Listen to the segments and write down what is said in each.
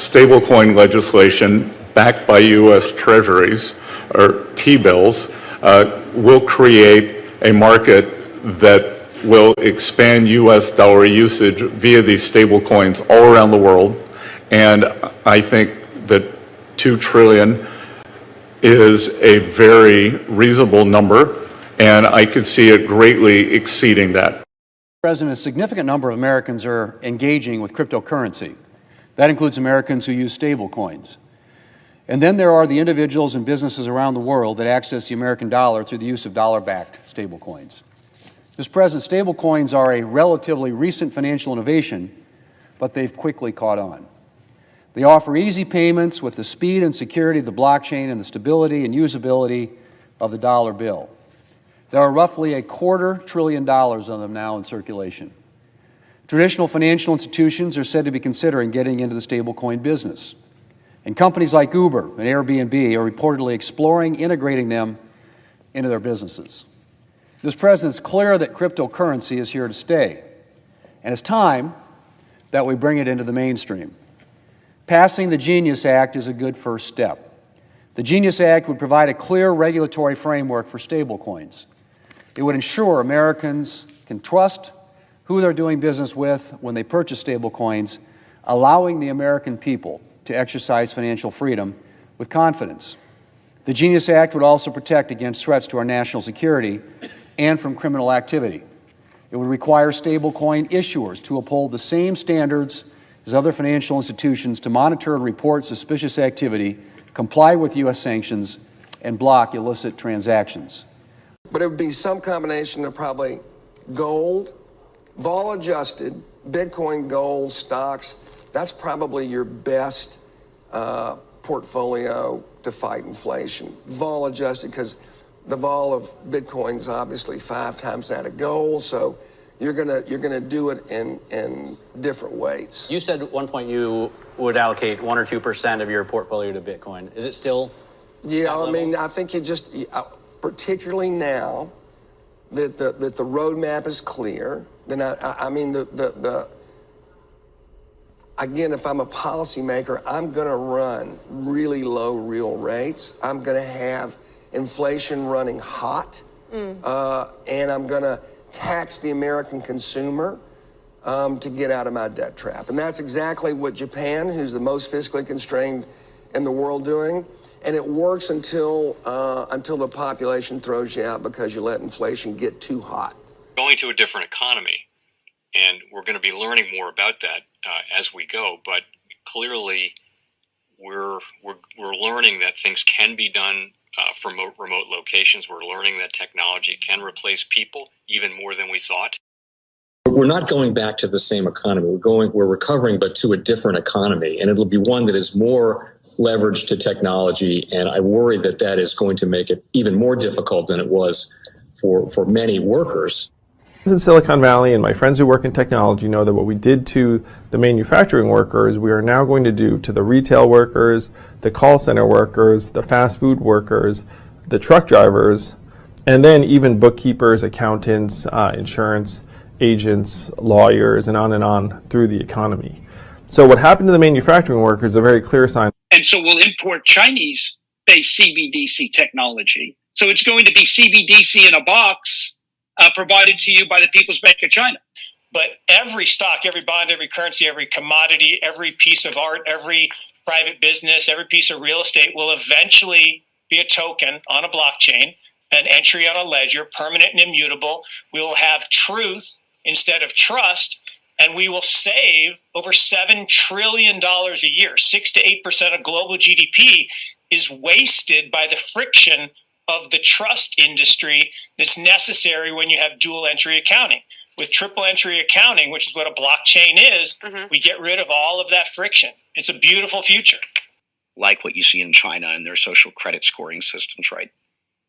stablecoin legislation backed by U.S. Treasuries or T-bills will create a market that will expand U.S. dollar usage via these stablecoins all around the world. And I think that $2 trillion is a very reasonable number, and I could see it greatly exceeding that. President, a significant number of Americans are engaging with cryptocurrency. That includes Americans who use stablecoins. And then there are the individuals and businesses around the world that access the American dollar through the use of dollar-backed stablecoins. Mr. President, stablecoins are a relatively recent financial innovation, but they've quickly caught on. They offer easy payments with the speed and security of the blockchain and the stability and usability of the dollar bill. There are roughly $250 billion of them now in circulation. Traditional financial institutions are said to be considering getting into the stablecoin business. And companies like Uber and Airbnb are reportedly exploring integrating them into their businesses. Mr. President, it's clear that cryptocurrency is here to stay, and it's time that we bring it into the mainstream. Passing the GENIUS Act is a good first step. The GENIUS Act would provide a clear regulatory framework for stablecoins. It would ensure Americans can trust who they're doing business with when they purchase stablecoins, allowing the American people to exercise financial freedom with confidence. The GENIUS Act would also protect against threats to our national security and from criminal activity. It would require stablecoin issuers to uphold the same standards as other financial institutions to monitor and report suspicious activity, comply with U.S. sanctions, and block illicit transactions. But it would be some combination of probably gold, vol-adjusted, Bitcoin, gold, stocks. That's probably your best portfolio to fight inflation. Vol-adjusted, because the vol of Bitcoin is obviously 5 times that of gold, so you're gonna do it in different weights. You said at one point you would allocate 1 or 2% of your portfolio to Bitcoin. Is it still? Yeah, I mean, I think you just, particularly now that the roadmap is clear, then I mean, again, if I'm a policymaker, I'm going to run really low real rates. I'm going to have inflation running hot, and I'm going to tax the American consumer to get out of my debt trap. And that's exactly what Japan, who's the most fiscally constrained in the world, doing. And it works until the population throws you out because you let inflation get too hot. Going to a different economy, and we're going to be learning more about that as we go. But clearly, we're learning that things can be done from remote locations. We're learning that technology can replace people even more than we thought. We're not going back to the same economy. We're recovering, but to a different economy, and it'll be one that is more leveraged to technology. And I worry that that is going to make it even more difficult than it was for many workers. In Silicon Valley, and my friends who work in technology know that what we did to the manufacturing workers, we are now going to do to the retail workers, the call center workers, the fast food workers, the truck drivers, and then even bookkeepers, accountants, insurance agents, lawyers, and on through the economy. So what happened to the manufacturing workers is a very clear sign. And so we'll import Chinese-based CBDC technology. So it's going to be CBDC in a box provided to you by the People's Bank of China. But every stock, every bond, every currency, every commodity, every piece of art, every private business, every piece of real estate will eventually be a token on a blockchain, an entry on a ledger, permanent and immutable. We will have truth instead of trust, and we will save over $7 trillion a year. 6 to 8% of global GDP is wasted by the friction of the trust industry that's necessary when you have dual entry accounting. With triple entry accounting, which is what a blockchain is, we get rid of all of that friction. It's a beautiful future. Like what you see in China and their social credit scoring systems, right?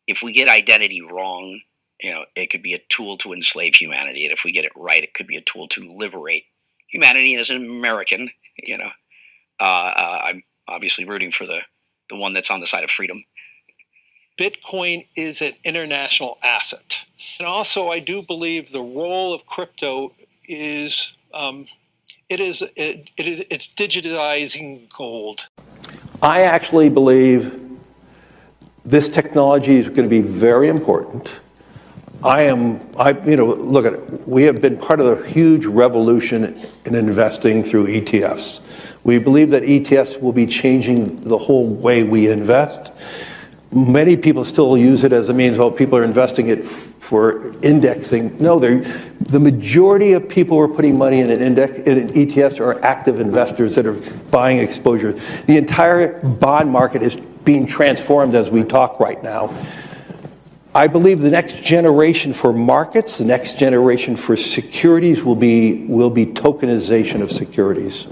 If we get identity wrong, it could be a tool to enslave humanity. And if we get it right, it could be a tool to liberate humanity. And as an American, I'm obviously rooting for the one that's on the side of freedom. Bitcoin is an international asset. And also, I do believe the role of crypto is it's digitizing gold. I actually believe this technology is going to be very important. Look at it. We have been part of a huge revolution in investing through ETFs. We believe that ETFs will be changing the whole way we invest. Many people still use it as a means, well, people are investing it for indexing. No, the majority of people who are putting money in in ETFs are active investors that are buying exposure. The entire bond market is being transformed as we talk right now. I believe the next generation for markets, the next generation for securities will be tokenization of securities.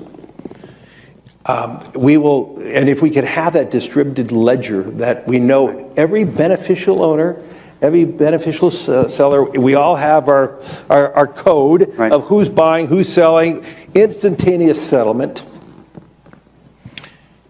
And if we could have that distributed ledger that we know every beneficial owner, every beneficial seller, we all have our code of who's buying, who's selling, instantaneous settlement.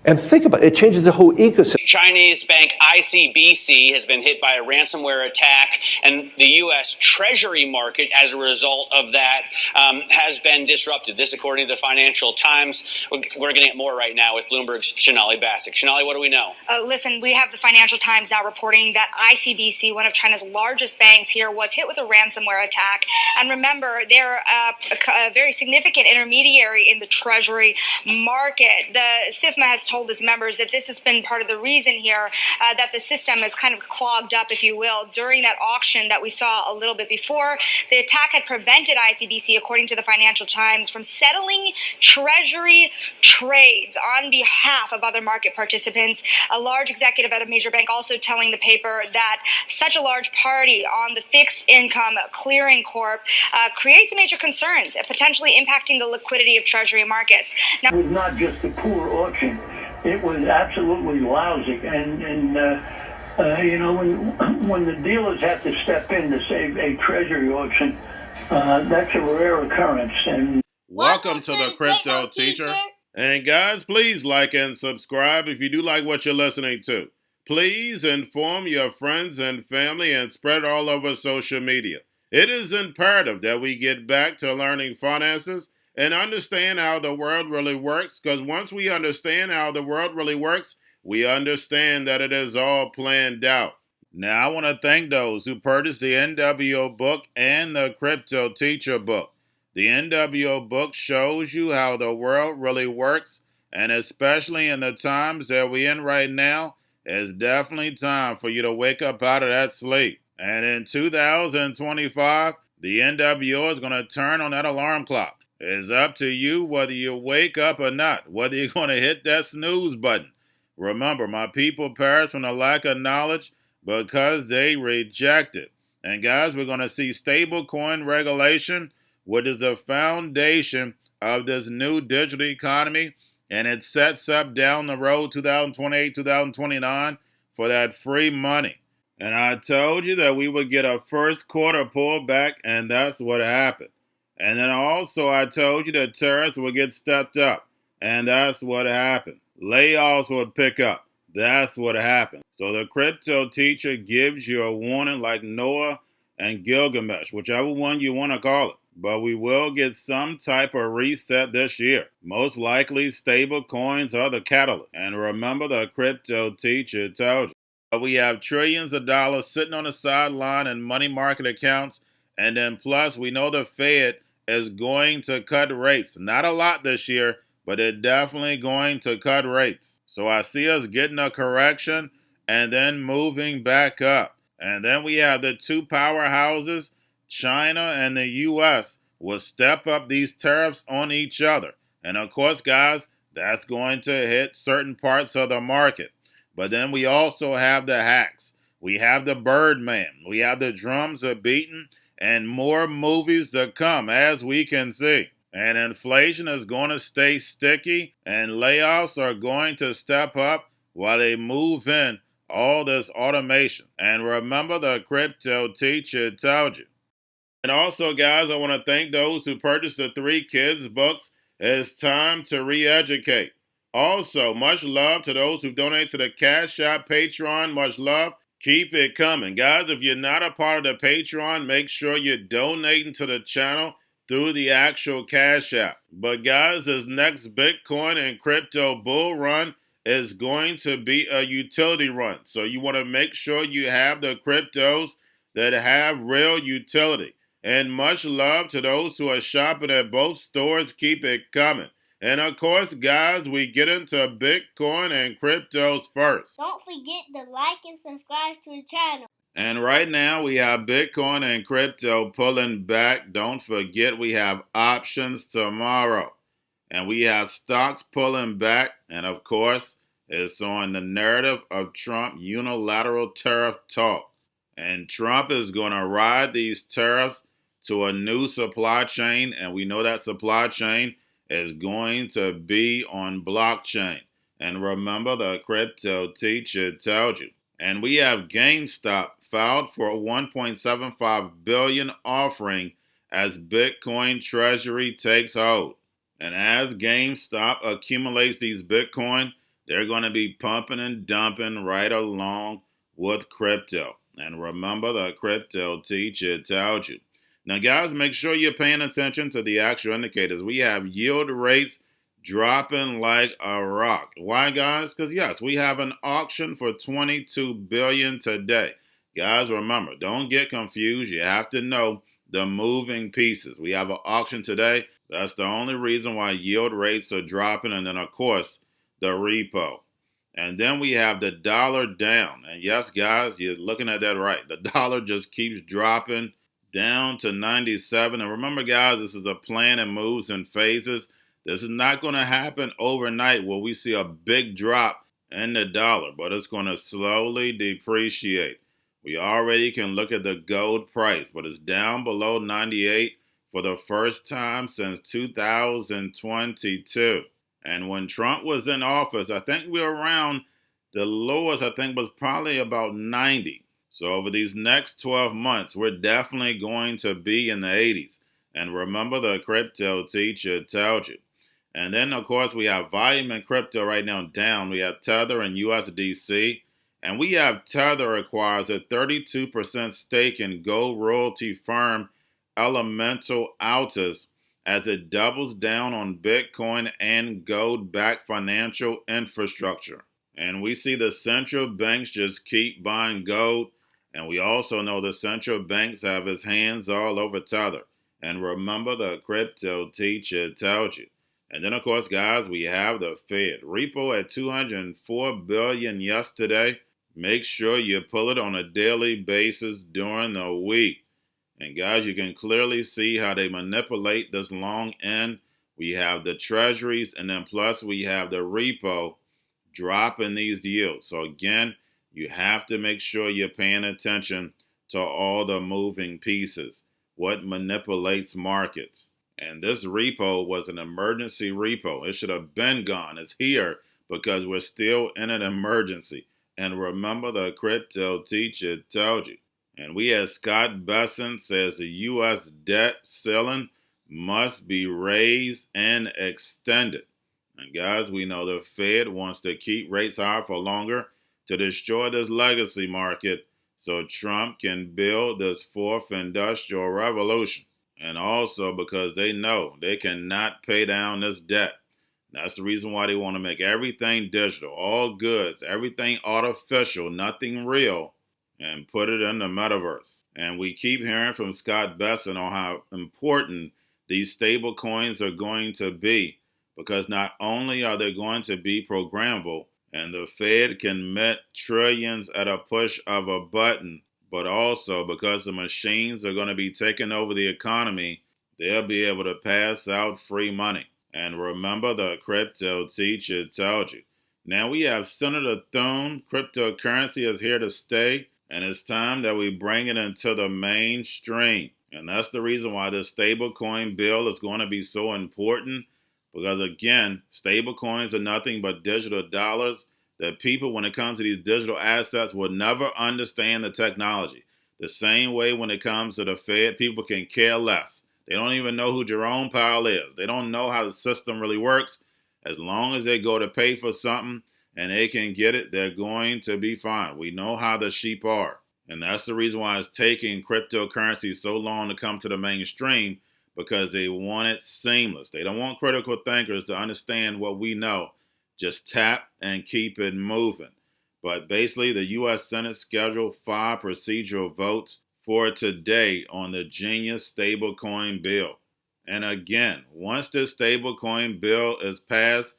And think about it, it changes the whole ecosystem. Chinese bank ICBC has been hit by a ransomware attack, and the U.S. Treasury market, as a result of that, has been disrupted. This, according to the Financial Times. We're getting at more right now with Bloomberg's Shonali Bassick. Shonali, what do we know? Listen, we have the Financial Times now reporting that ICBC, one of China's largest banks here, was hit with a ransomware attack. And remember, they're a very significant intermediary in the Treasury market. The SIFMA has told its members that this has been part of the reason here that the system is kind of clogged up, if you will, during that auction that we saw a little bit before. The attack had prevented ICBC, according to the Financial Times, from settling Treasury trades on behalf of other market participants. A large executive at a major bank also telling the paper that such a large party on the fixed income clearing corp creates major concerns, potentially impacting the liquidity of Treasury markets. Now, it was not just a poor auction. It was absolutely lousy, and when the dealers have to step in to save a treasury auction, that's a rare occurrence. And welcome to the Crypto Teacher. And guys, please like and subscribe if you do like what you're listening to. Please inform your friends and family and spread it all over social media. It is imperative that we get back to learning finances and understand how the world really works, because once we understand how the world really works, we understand that it is all planned out. Now, I want to thank those who purchased the NWO book and the Crypto Teacher book. The NWO book shows you how the world really works, and especially in the times that we're in right now, it's definitely time for you to wake up out of that sleep. And in 2025, the NWO is going to turn on that alarm clock. It's up to you whether you wake up or not, whether you're going to hit that snooze button. Remember, my people perish from the lack of knowledge because they reject it. And guys, we're going to see stablecoin regulation, which is the foundation of this new digital economy, and it sets up down the road 2028, 2029 for that free money. And I told you that we would get a first quarter pullback, and that's what happened. And then also I told you that tariffs would get stepped up, and that's what happened. Layoffs would pick up. That's what happened. So the Crypto Teacher gives you a warning like Noah and Gilgamesh, whichever one you want to call it. But we will get some type of reset this year. Most likely stable coins are the catalyst. And remember, the Crypto Teacher told you. We have trillions of dollars sitting on the sideline in money market accounts. And then plus, we know the Fed is going to cut rates. Not a lot this year, but they're definitely going to cut rates. So I see us getting a correction and then moving back up. And then we have the two powerhouses, China and the U.S., will step up these tariffs on each other. And of course, guys, that's going to hit certain parts of the market. But then we also have the hacks. We have the Birdman. We have the drums are beaten. And more movies to come, as we can see. And inflation is going to stay sticky, and layoffs are going to step up while they move in all this automation. And remember, the Crypto Teacher told you. And also, guys, I want to thank those who purchased the 3 kids books. It's time to re-educate. Also, much love to those who donate to the Cash App, Patreon. Much love. Keep it coming. Guys, if you're not a part of the Patreon, make sure you're donating to the channel. through the actual Cash App. But guys, this next Bitcoin and crypto bull run is going to be a utility run. So you want to make sure you have the cryptos that have real utility. And much love to those who are shopping at both stores. Keep it coming. And of course, guys, we get into Bitcoin and cryptos first. Don't forget to like and subscribe to the channel. And right now we have Bitcoin and crypto pulling back. Don't forget we have options tomorrow. And we have stocks pulling back. And of course, it's on the narrative of Trump unilateral tariff talk. And Trump is going to ride these tariffs to a new supply chain. And we know that supply chain is going to be on blockchain. And remember, the crypto teacher told you. And we have GameStop filed for a $1.75 billion offering as Bitcoin Treasury takes hold. And as GameStop accumulates these Bitcoin, they're going to be pumping and dumping right along with crypto. And remember, the crypto teacher told you. Now, guys, make sure you're paying attention to the actual indicators. We have yield rates dropping like a rock. Why, guys? Because, yes, we have an auction for $22 billion today. Guys, remember, don't get confused. You have to know the moving pieces. We have an auction today. That's the only reason why yield rates are dropping. And then, of course, the repo. And then we have the dollar down. And yes, guys, you're looking at that right. The dollar just keeps dropping down to 97. And remember, guys, this is a plan and moves in phases. This is not going to happen overnight where we see a big drop in the dollar, but it's going to slowly depreciate. We already can look at the gold price, but it's down below 98 for the first time since 2022. And when Trump was in office, I think we were around the lowest, I think was probably about 90. So over these next 12 months, we're definitely going to be in the 80s. And remember, the crypto teacher told you. And then, of course, we have volume in crypto right now down. We have Tether and USDC. And we have Tether acquires a 32% stake in gold royalty firm Elemental Altus as it doubles down on Bitcoin and gold-backed financial infrastructure. And we see the central banks just keep buying gold. And we also know the central banks have his hands all over Tether. And remember, the crypto teacher told you. And then, of course, guys, we have the Fed. Repo at $204 billion yesterday. Make sure you pull it on a daily basis during the week. And, guys, you can clearly see how they manipulate this long end. We have the treasuries, and then plus we have the repo dropping these yields. So, again, you have to make sure you're paying attention to all the moving pieces, what manipulates markets. And this repo was an emergency repo. It should have been gone. It's here because we're still in an emergency. And remember, the crypto teacher told you. And we had Scott Bessent says the U.S. debt ceiling must be raised and extended. And guys, we know the Fed wants to keep rates high for longer to destroy this legacy market so Trump can build this fourth industrial revolution. And also because they know they cannot pay down this debt. That's the reason why they want to make everything digital, all goods, everything artificial, nothing real, and put it in the metaverse. And we keep hearing from Scott Bessent on how important these stable coins are going to be, because not only are they going to be programmable, and the Fed can mint trillions at a push of a button, but also because the machines are going to be taking over the economy, they'll be able to pass out free money. And remember, the crypto teacher told you. Now we have Senator Thune. Cryptocurrency is here to stay, and it's time that we bring it into the mainstream. And that's the reason why this stablecoin bill is going to be so important, because again, stablecoins are nothing but digital dollars. The people, when it comes to these digital assets, will never understand the technology. The same way when it comes to the Fed, people can care less. They don't even know who Jerome Powell is. They don't know how the system really works. As long as they go to pay for something and they can get it, they're going to be fine. We know how the sheep are. And that's the reason why it's taking cryptocurrency so long to come to the mainstream, because they want it seamless. They don't want critical thinkers to understand what we know. Just tap and keep it moving. But basically, the U.S. Senate scheduled 5 procedural votes for today on the Genius Stablecoin bill. And again, once this stablecoin bill is passed,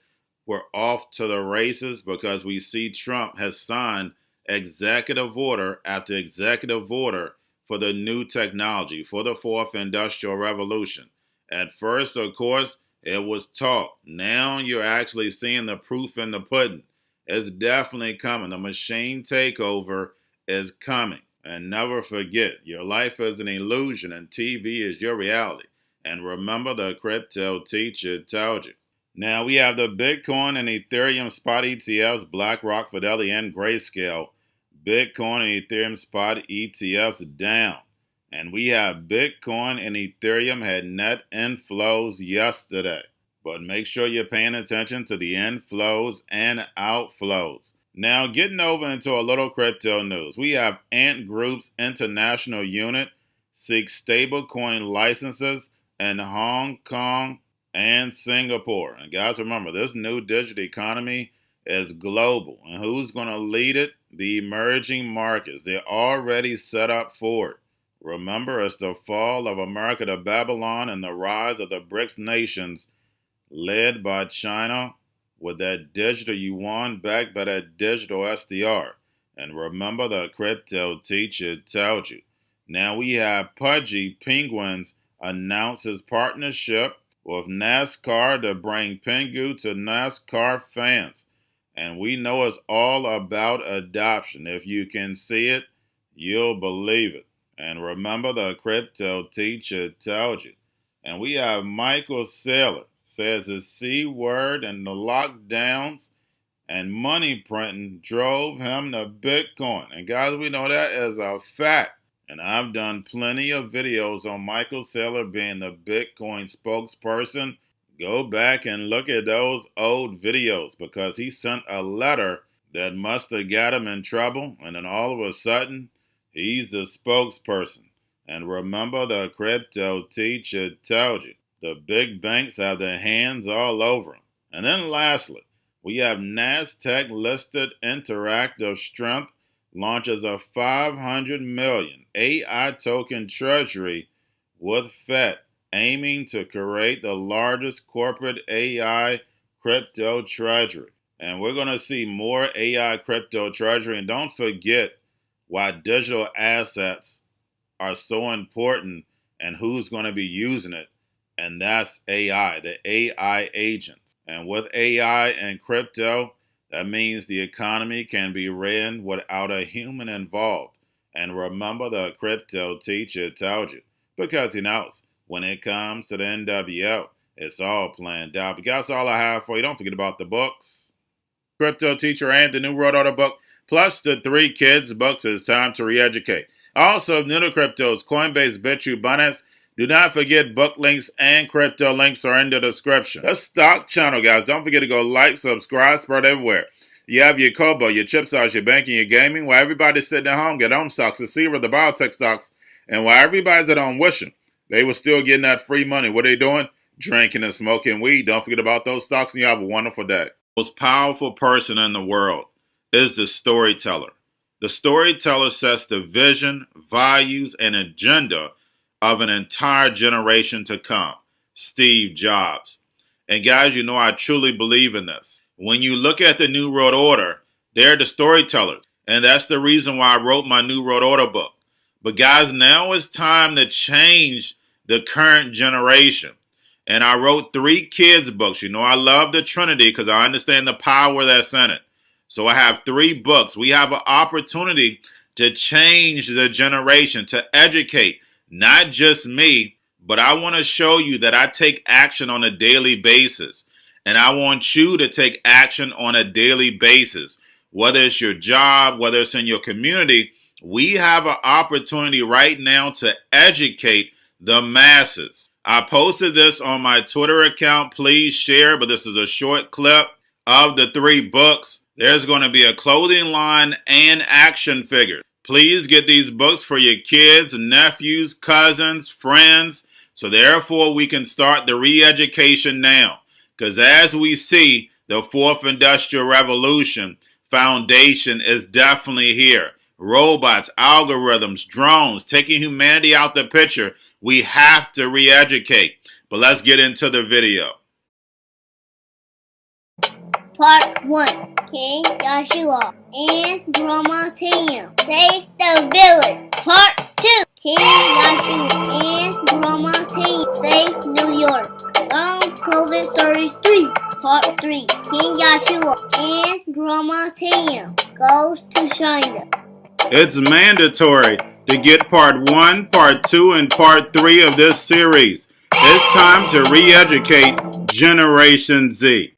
we're off to the races because we see Trump has signed executive order after executive order for the new technology, for the fourth industrial revolution. At first, of course, it was talk. Now you're actually seeing the proof in the pudding. It's definitely coming. The machine takeover is coming. And never forget, your life is an illusion and TV is your reality. And remember, the crypto teacher told you. Now we have the Bitcoin and Ethereum spot ETFs, BlackRock, Fidelity, and Grayscale. Bitcoin and Ethereum spot ETFs down. And we have Bitcoin and Ethereum had net inflows yesterday. But make sure you're paying attention to the inflows and outflows. Now, getting over into a little crypto news. We have Ant Group's international unit seeks stablecoin licenses in Hong Kong and Singapore. And guys, remember, this new digital economy is global. And who's going to lead it? The emerging markets. They're already set up for it. Remember, it's the fall of America to Babylon and the rise of the BRICS nations led by China with that digital yuan backed by that digital SDR. And remember, the crypto teacher told you. Now we have Pudgy Penguins announce his partnership with NASCAR to bring Pengu to NASCAR fans. And we know it's all about adoption. If you can see it, you'll believe it. And remember, the crypto teacher told you. And we have Michael Saylor says the C word and the lockdowns and money printing drove him to Bitcoin. And guys, we know that as a fact. And I've done plenty of videos on Michael Saylor being the Bitcoin spokesperson. Go back and look at those old videos because he sent a letter that must have got him in trouble. And then all of a sudden, he's the spokesperson. And remember, the crypto teacher told you. The big banks have their hands all over them. And then lastly, we have NASDAQ-listed Interactive Strength launches a $500 million AI token treasury with FET, aiming to create the largest corporate AI crypto treasury. And we're going to see more AI crypto treasury. And don't forget why digital assets are so important and who's going to be using it. And that's AI, the AI agents. And with AI and crypto, that means the economy can be ran without a human involved. And remember, the crypto teacher told you, because he knows when it comes to the NWO, it's all planned out. But that's all I have for you. Don't forget about the books. Crypto Teacher and the New World Order book, plus the 3 kids books. It's time to re-educate. Also, new to cryptos, Coinbase, Bitrue, Binance. Do not forget book links and crypto links are in the description. The stock channel, guys. Don't forget to go like, subscribe, spread everywhere. You have your Kobo, your chip stocks, your banking, your gaming. While everybody's sitting at home, get home stocks, the Seaver, the biotech stocks. And while everybody's at home wishing they were still getting that free money, what are they doing? Drinking and smoking weed. Don't forget about those stocks, and you have a wonderful day. The most powerful person in the world is the storyteller. The storyteller sets the vision, values, and agenda of an entire generation to come. Steve Jobs. And guys, you know I truly believe in this. When you look at the New World Order, they're the storytellers. And that's the reason why I wrote my New World Order book. But guys, now it's time to change the current generation. And I wrote 3 kids books. You know I love the Trinity because I understand the power that's in it. So I have 3 books. We have an opportunity to change the generation, to educate. Not just me, but I want to show you that I take action on a daily basis. And I want you to take action on a daily basis. Whether it's your job, whether it's in your community, we have an opportunity right now to educate the masses. I posted this on my Twitter account. Please share, but this is a short clip of the 3 books. There's going to be a clothing line and action figures. Please get these books for your kids, nephews, cousins, friends, So therefore, we can start the re-education now. Because as we see, the fourth industrial revolution foundation is definitely here. Robots, algorithms, drones, taking humanity out the picture. We have to re-educate. But let's get into the video. Part 1. King Joshua and Grandma Tam save the village. Part 2. King Joshua and Grandma Tam save New York from COVID-33. Part 3. King Joshua and Grandma Tam goes to China. It's mandatory to get part 1, part 2, and part 3 of this series. It's time to re-educate Generation Z.